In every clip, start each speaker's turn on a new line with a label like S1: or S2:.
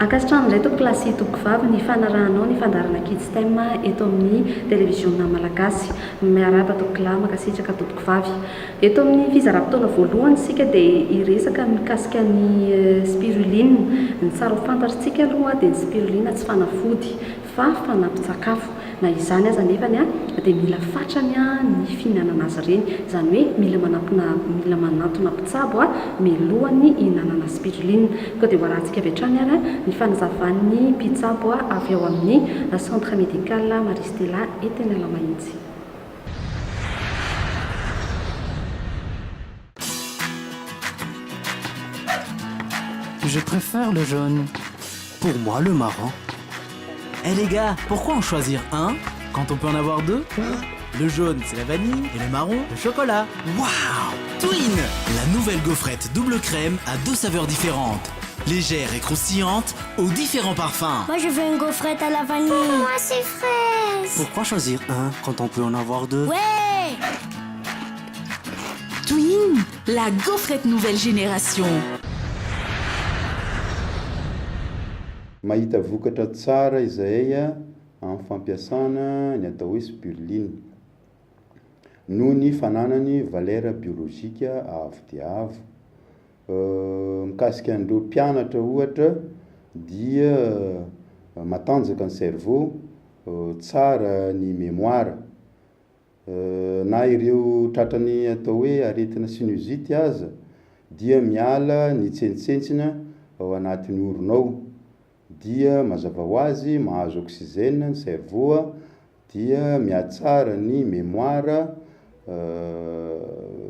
S1: Ankasitrano indray toko klasy toko vavy ny fanarahanao ny fandarana kids time eto amin'ny televiziona malagasy miaraba tokola makasitraka toko vavy. Eto amin'ny fizaram-potoana voalohany sika dia iresaka mikasika ny spiruline. Ny tsara ho fantatritsika aloha dia ny spiruline tsy fanafody fa fanampin-tsakafo. Na izany aza nefany dia mila fatrany ny fihinanana azy ireny, izany hoe mila manantona mpitsabo mialohan'ny ihinanana spiruline. Koa dia hoarantsika avy hatrany ary ny fanazavan'ny mpitsabo avy ao amin'ny centre médical Marie Stella eto Analamahitsy.
S2: Je préfère le jaune. Pour moi, le marron.
S3: Eh les gars, pourquoi en choisir un quand on peut en avoir deux? Le jaune, c'est la vanille, et le marron, le chocolat.
S4: Waouh! Twin! La nouvelle gaufrette double crème à 2 saveurs différentes. Légère et croustillante, aux différents parfums.
S5: Moi, je veux une gaufrette à la vanille. Moi, c'est fraise.
S2: Pourquoi choisir un quand on peut en avoir deux?
S5: Ouais!
S6: Twin, la gaufrette nouvelle génération.
S7: Mahita vokatra tsara izay amin'ny fampiasana ny atao hoe spiruline noho ny fananany valeur biologique avo dia avo. Mikasika an'ireo mpianatra ohatra dia matanjaka ny cerveau, tsara ny mémoire, na ireo tratrany atao hoe aretina sinusite aza dia miala ny tsentsentsina ao anatin'ny oronao, dia mazava ho azy mahazo oxygène ny cerveau, dia mihatsara ny mémoire.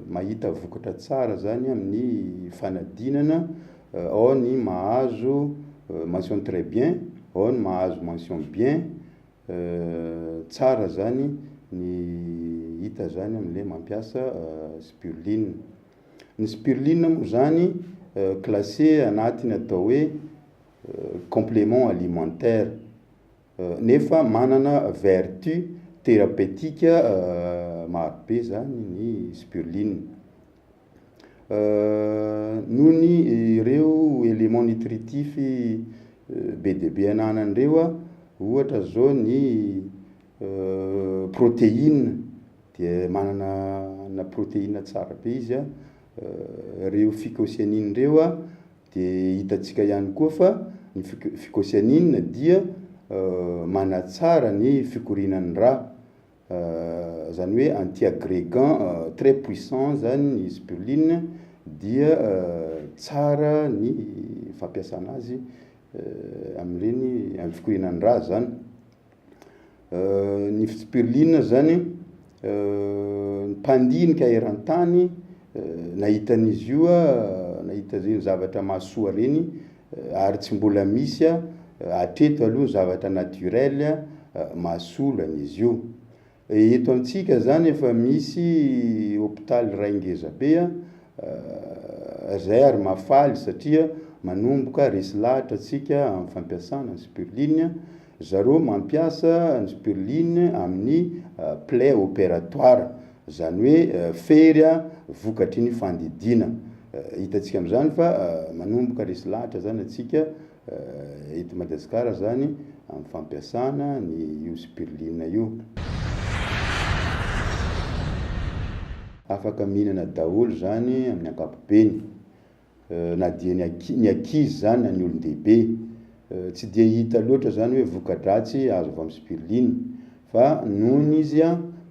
S7: Mahita vokatra tsara zany amin'ny fanadinana, ao ny mahazo mention très bien, ao ny mahazo mention bien. Tsara zany ny hita zany amin'ilay mampiasa spiruline. Ny spiruline moa zany classé anatiny atao hoe complément alimentaire, nefa manana vertu thérapeutique marobe zany ny spiruline. Noho ny ireo éléments nutritifs be dia be ananan'ireo ohatra zao ny protéine, dia manana protéine tsara be izy ireo phycocyanine ireo dia hitatsika ihany koa fa ny phycocyanine dia manatsara ny fikorinan'ny rà, zany hoe anti-agrégant très puissant zany ny spiruline, dia tsara ny fampiasana azy amin'ireny amin'ny fikorinan'ny rà zany. Ny spiruline zany mpandinika eran-tany nahitan'izy io nahita zay zavatra mahasoa reny ary tsy mbola misy atreto aloha zavatra naturel mahasolo an'izy io. Eto amintsika zany efa misy hôpitaly ray ngeza be zay ary mafaly satria manomboka resy lahatra atsika amin'ny fampiasana ny spiruline. Zareo mampiasa ny spiruline amin'ny plaie opératoire, zany hoe fery vokatry ny fandidina. Hitatsika amin'izany fa manomboka resy lahatra zany atsika eto Madagasikara zany amin'ny fampiasana ny io spiruline io. Afaka mihinana daholo zany amin'ny ankapobeny, na dia ny ankizy zany na ny olon-dehibe. Tsy dia hita loatra zany hoe voka-dratsy azo avy amin'ny spiruline, fa nohon izy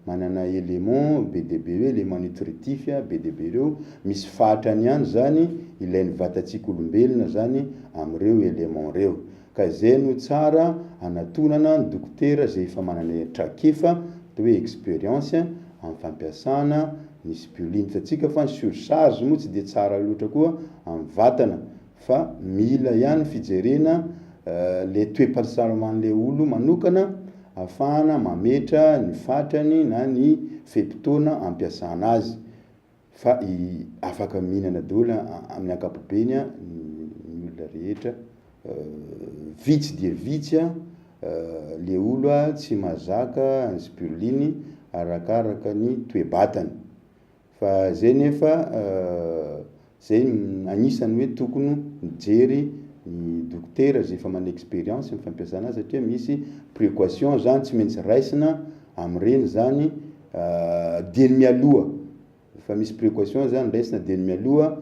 S7: manana élément be dia be hoe élément nutritif be dia be ireo, misy fatrany ihany zany ilain'ny vatantsika olombelona zany amin'ireo élément reo. Ka izay no tsara anatonana ny dokotera zay efa manana trakefa atao hoe expérience amin'ny fampiasana ny spiruline. Tatsika fa ny surcharge moa tsy dia tsara loatra koa amin'ny vatana, fa mila ihany fijerena le toe-pahasalamana le olo manokana ahafahana mametra ny fatrany na ny fe-potoana ampiasana azy. Fa afaka mihinana daholo amin'ny ankapobeny ny olona rehetra, vitsy dia vitsy le olo tsy mahazaka ny spiruline arakaraka ny toe-batany. Fa zay nefa zay anisany hoe tokony mijery ny dokotera zay efa mana expérience ny fampiasana azy satria misy précaution zany tsy maintsy raisina am'ireny zany dieny mialoha fa misy précaution zany raisina dieny mialoha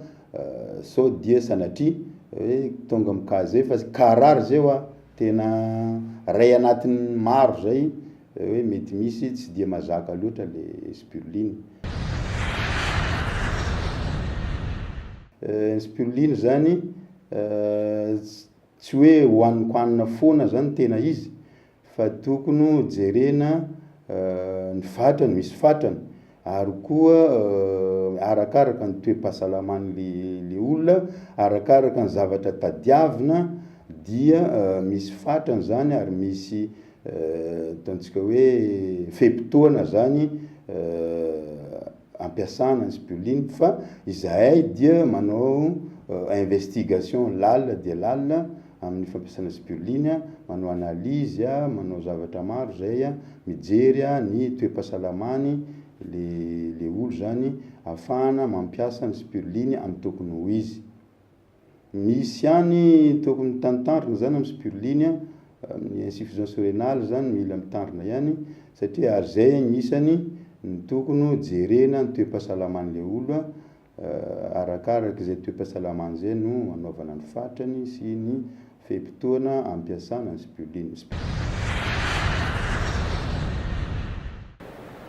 S7: sao dia sanatria hoe tonga mikazy zay fa karary zay a tena ray anatin'ny maro zay hoe mety misy tsy dia mazaka loatra le spiruline. Spiruline zany tsy hoe hoanina foana zany tena izy fa tokony jerena ny fatrany, misy fatrany ary koa arakaraka ny toe-pahasalaman'le olona, arakaraka ny zavatra tadiavina dia misy fatrany zany ary misy ataontsika hoe fempotoana zany ampiasana ny spiruline fa izahay dia manao investigation lalina dia lalina amin'ny fampiasana spiruline, manao analyse manao zavatra maro zay mijery ny toe-pahasalamany le olo zany afahana mampiasa ny spiruline amin'ny tokony ho izy. Misy ihany tokony tantandrina zany amin'ny spiruline amin'ny insuffisance rénale zany mila mitandrina ihany satria ary zay anisany ny tokony jerena ny toe-pahasalaman'le olo arakaraka izay toe-pahasalamany zay no anaovana ny fatrany sy ny fempotoana ampiasana ny spiruline.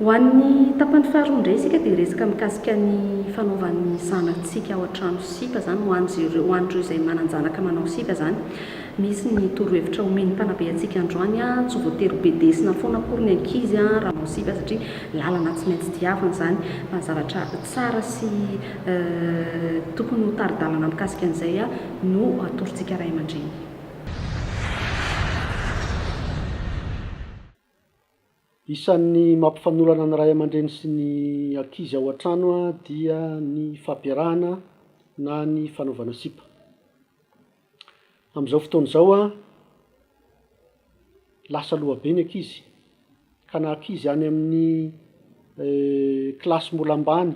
S1: Ho an'ny tapany faharoa indray isika dia resaka mikasika ny fanaovan'ny zanatsika ao an-trano sipa zany ho an'ireo izay manan-janaka manao sipa zany. Misy ny torohevitra omen'ny mpanabe antsika androany tsy voatery be desina foana akory ny ankizy raha manao sipa satria lalana tsy maintsy diavana zany fa zavatra tsara sy tokony ho tari-dalana mikasika an'izay no atorontsika ray aman-dreny.
S8: Isan'ny mampifanolana ny ray aman-dreny sy ny ankizy ao an-trano dia ny fampiarahana na ny fanaovana sipa. Amin'izao fotoana izao lasa lohabe ny ankizy ka na ankizy any amin'ny kilasy mbola ambany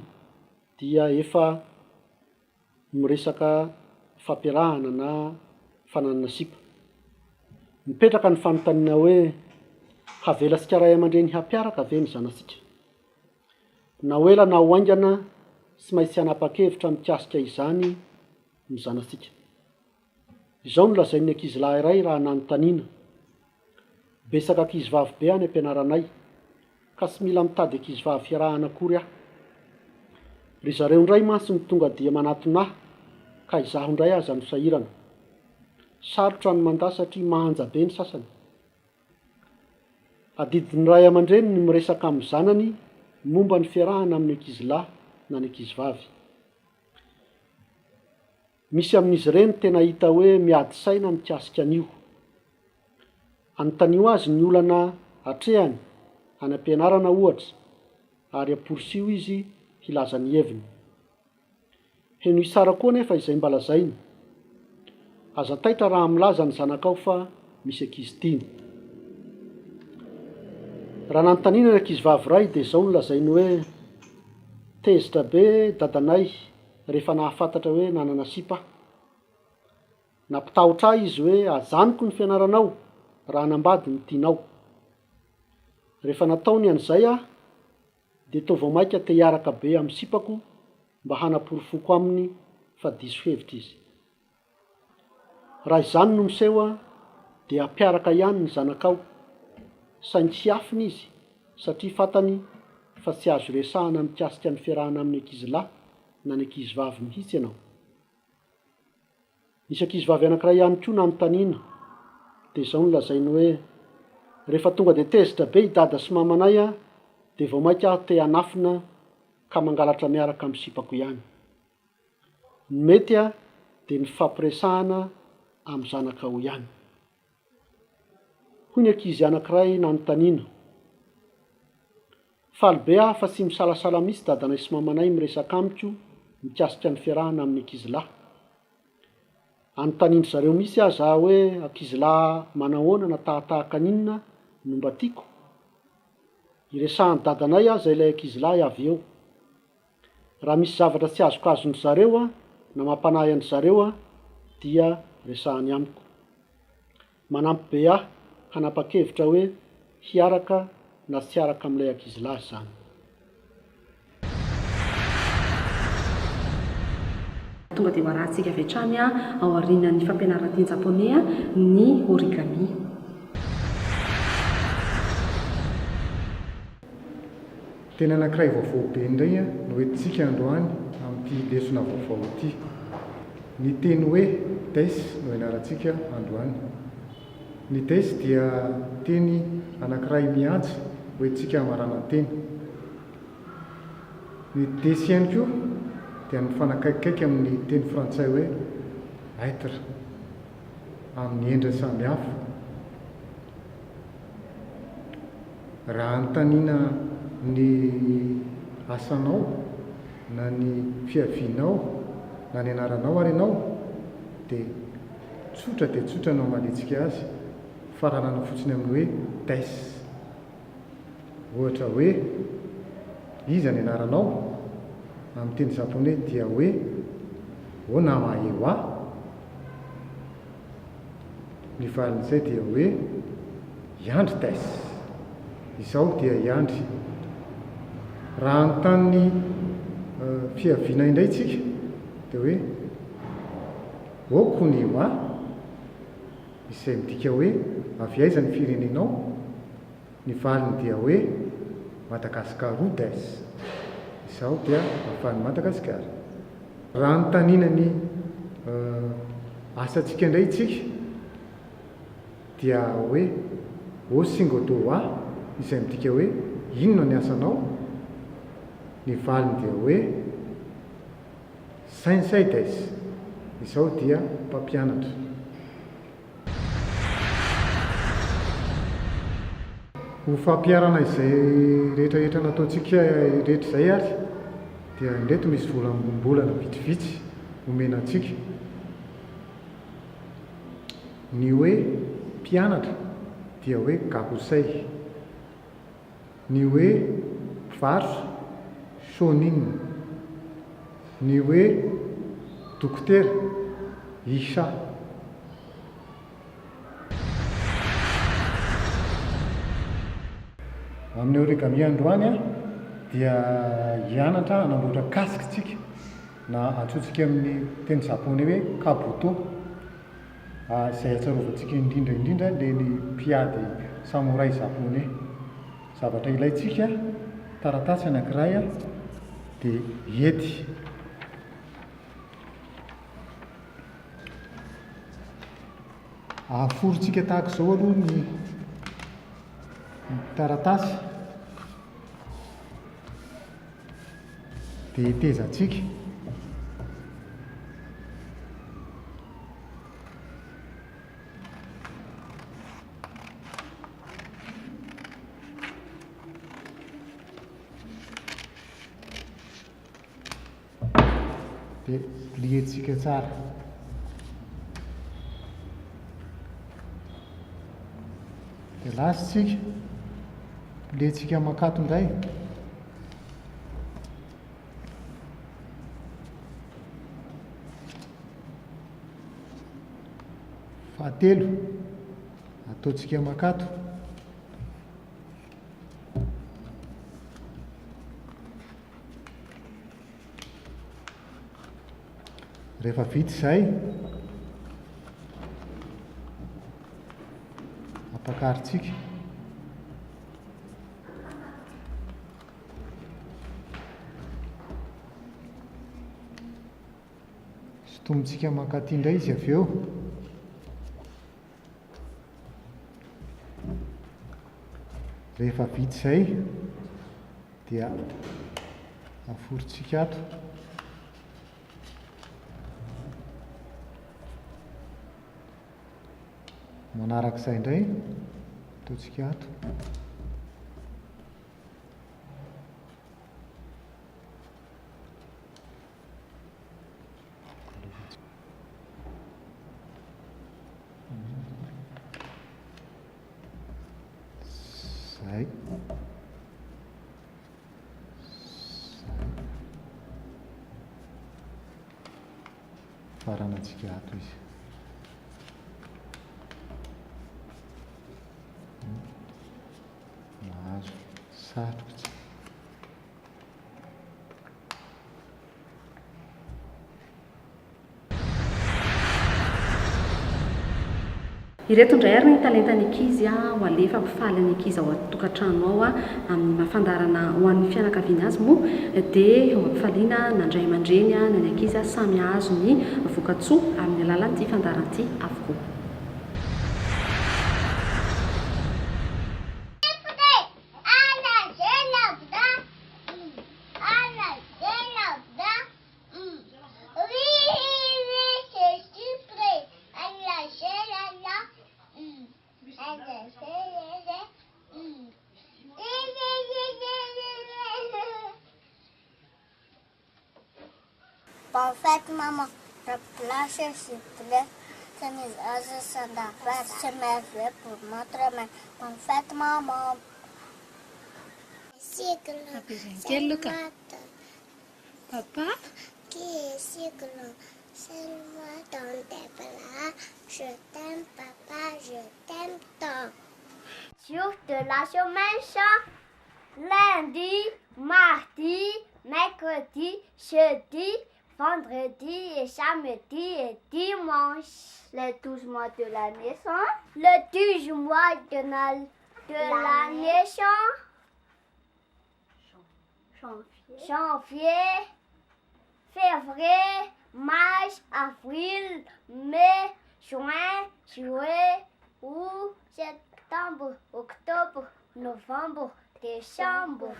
S8: dia efa miresaka fampiarahana na fananana sipa. Mipetraka ny fanontaniana hoe havelasika ray aman-dreny hampiaraka ve ny zanasika, na hoela na ho aingana sy maintsy hanapa-kevitra mikasika izany ny zanasika. Izao no lazain'ny ankizy lahy iray raha nanontaniana. Besaka ankizy vavy be any ampianaranay ka tsy mila mitady ankizy vavy fiarahana akory aho. Ry zareo indray mantsy ny tonga dia manatona ahy ka izaho indray aza no sahirana. Sarotra ny mandà satria mahanja be ny sasany. Adidin'ny ray aman-dreny ny miresaka amin'ny zanany momba ny fiarahana amin'ny ankizy lahy na ny ankizy vavy. Misy amin'izy ireny tena hita hoe miady saina mikasika an'io. Anontaniho azy ny olana hatrehany any ampianarana ohatra ary aporisio izy hilaza ny heviny. Heno isara koa nefa izay mba lazainy. Aza taitra raha milaza ny zanakao fa misy ankizy tiany. Raha nanontaniana ny ankizy vavy iray dia izao no lazainy hoe tezitra be dadanay rehefa nahafantatra hoe nanana sipa. Nampitahotra ahy izy hoe ajanoko ny fianaranao raha nambady ny tianao. Rehefa nataony an'izay dia toa vao maika te hiaraka be amin'ny sipako mba hanaporofoko aminy fa diso hevitra izy. Raha izany no miseho dia hampiaraka ihany ny zanakao saingy tsy afiny izy satria fantany fa tsy azo resahana mikasika ny fiarahana amin'ny ankizy lahy na ny ankizy vavy mihitsy ianao. Nisy ankizy vavy anankiray ihany koa nanontaniana dia izao no lazainy hoe rehefa tonga dia tezitra be i dada sy mamanay dia vao maika aho te hanafina ka mangalatra miaraka amin'ny sipako ihany. Ny mety dia ny fampiresahana amin'ny zanakao ihany. Hoy ny ankizy anankiray nanontaniana. Faly be aho fa tsy misalasala mihitsy dadanay sy mamanay miresaka amiko mikasika ny fiarahana amin'ny ankizy lahy. Anontaniana zareo mihitsy aho za hoe ankizy lahy manahoana na tahatahaka ninona no mba tiako. Iresahany dadanay izay ilay ankizy lahy avy eo. Raha misy zavatra tsy azokazony zareo na mampanahy an zareo dia resahany amiko. Manampy be ahy hanapa-kevitra hoe hiaraka na tsy hiaraka amin'ilay ankizy lahy zany.
S1: Tonga dia hoarantsika avy hatrany ao aorianan'ny fampianaran-teny japonais ny origami.
S9: Tena anankiray vaovao be indray no hoentintsika androany amin'ity lesona vaovao ity. Ny teny hoe des no ianarantsika androany. Ny des dia teny anankiray mihatsy hoentintsika marananteny. Ny des ihany koa dia mifanakaikikaiky amin'ny teny frantsay hoe être amin'ny endriny samihafa. Raha anontaniana ny asanao na ny fiavianao na ny anaranao ary ianao dia tsotra no manitsika azy fa ranana fotsiny amin'ny hoe des. Ohatra hoe iza ny anaranao amin'ny teny japonais dia hoe onama ewa. Ny valin'izay dia hoe iandry des. Izao dia iandry. Raha anontany fiaviana indray tsika dia hoe okony wa, izay midika hoe avy aiza ny firenenao. Ny valiny dia hoe Madagasikara des. Izao dia avany Madagasikara. Raha anontaniana ny asantsika indray tsika dia hoe osingo do wa, izay midika hoe inona ny asanao. Ny valiny dia hoe sensei des. Izao dia mpampianatra. Ho fampiarana izay rehetrarehetra nataontsika rehetra izay ary dia ndeto misy volambolana vitsivitsy omena antsika. Ny hoe mpianatra dia hoe gabosay. Ny hoe mpivarotra shonin. Ny hoe dokotera isa. Amin'ny origami androany dia hianatra hanamboatra casque tsika na antsointsika amin'ny teny japonais hoe kabuto. Izay atsarovantsika indrindra ilay ny mpiady samoray japonais. Zavatra ilaitsika taratasy anankiray dia hety. Ahaforontsika tahaka izao aloha ny taratasy dia hetezantsika. Dia lientsika tsara. Dia lasitsika, lientsika makato indray. Fahatelo, ataontsika makato. Rehefa vita izay, ampakaritsika. Sotomintsika makaty indray izy avy eo. Rehefa vita izay dia aforontsika ato. Manarak'izay indray ataontsika ato. Zay. Faranantsika ato izy. sarotsy.
S1: Ireto indray ary ny talentany ankizy ho alefa mpifaly ny ankizy ao atokantrano ao amin'ny mahafandarana ho an'ny fianakaviana azy moa dia eo ampifaliana nandray aman-dreny na ny ankizy samy azo ny voka-tsoa amin'ny alalan'ity fandaran'ity avokoa.
S5: Bonne fête, maman. Je place, s'il te plaît. C'est mes âges, ça d'affaires. C'est mes vœux pour notre main. Bonne fête, maman.
S10: Quel le cas? Papa?
S5: Qui est cyclone? C'est moi dans tes bras. Je t'aime, papa, je t'aime tant. Jour de la semaine, lundi, mardi, mercredi, jeudi, vendredi et samedi et dimanche. Les 12 mois de la naissance. Le 12 mois de la naissance. Janvier, février, mars, avril, mai, juin, juillet, août, septembre, octobre, novembre, décembre.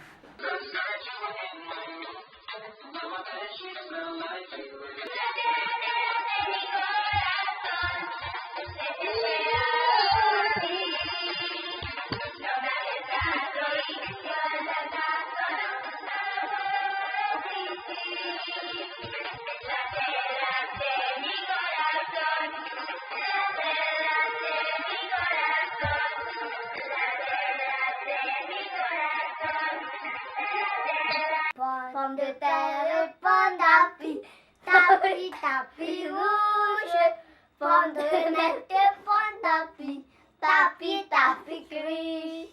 S5: Pomme de terre, pomme d'api, tapi, tapi rouge. Pomme de terre, pomme d'api, tapi, tapi gris.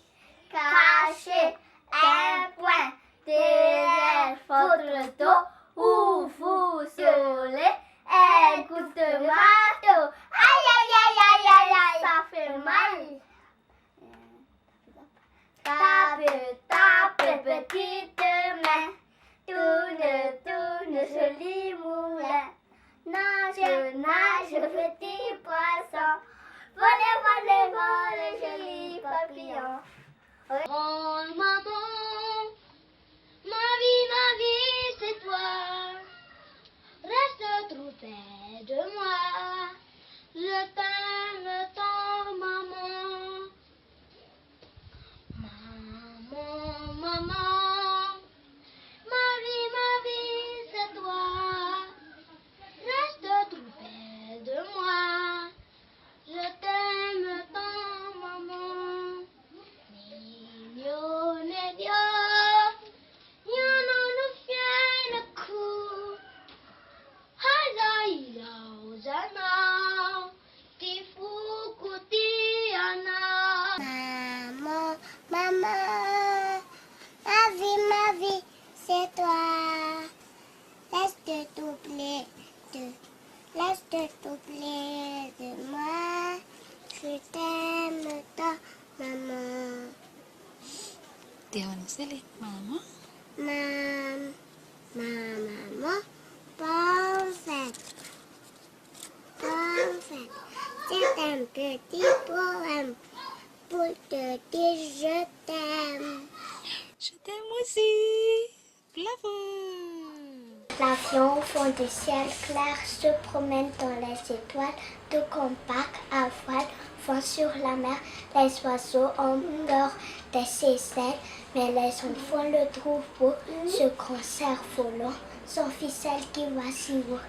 S5: Caché un point derrière votre dos, où vous aurez un coup de marteau. Aïe, aïe, aïe, aïe, aïe, aïe, ça fait mal. Tape, tape, petite main. Tourne, tourne, joli moulin. Nage, nage, petit poisson. Volez, volez, volez, joli papillon. Oh maman, ma vie, c'est toi. Reste trop près de moi. Je t'aime tant, maman. Maman, maman, ma vie, c'est toi. Reste trop près de moi. Je t'aime tant, maman. Mignonne Dieu, non nous fait le coup. Hazaïla, Ozana, Tifu Kutiana. Maman, maman, ma vie, c'est toi. Laisse-te t'oublier de moi. Je t'aime tant, maman.
S10: Maman.
S5: Maman, bonne fête. Bonne fête. C'est un petit poème pour te dire je t'aime.
S10: Je t'aime aussi. Bravo.
S5: L'avion au fond du ciel clair se promène dans les étoiles. Deux compacts à voile vont sur la mer. Les oiseaux endorment de ses ailes, mais les enfants le trouvent beau. Ce concert volant, sans ficelle qui va si haut.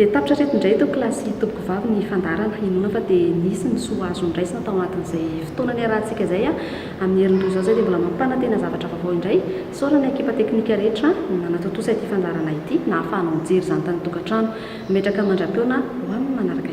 S1: dia tapitra reto indray teo kilasy toboko vavy ny fandarana inona fa dia nisy ny soa azo ndraisina tao anatin'izay fotoana ny arahantsika izay amin'ny herin'ireo izao dia mbola mampanantena zavatra vaovao indray saorana ekipa teknika rehetra nanatotosa ity fandarana ity na ahafahanao mijery izany tany tokantrano mimetraka mandram-peona ho amin'ny manaraka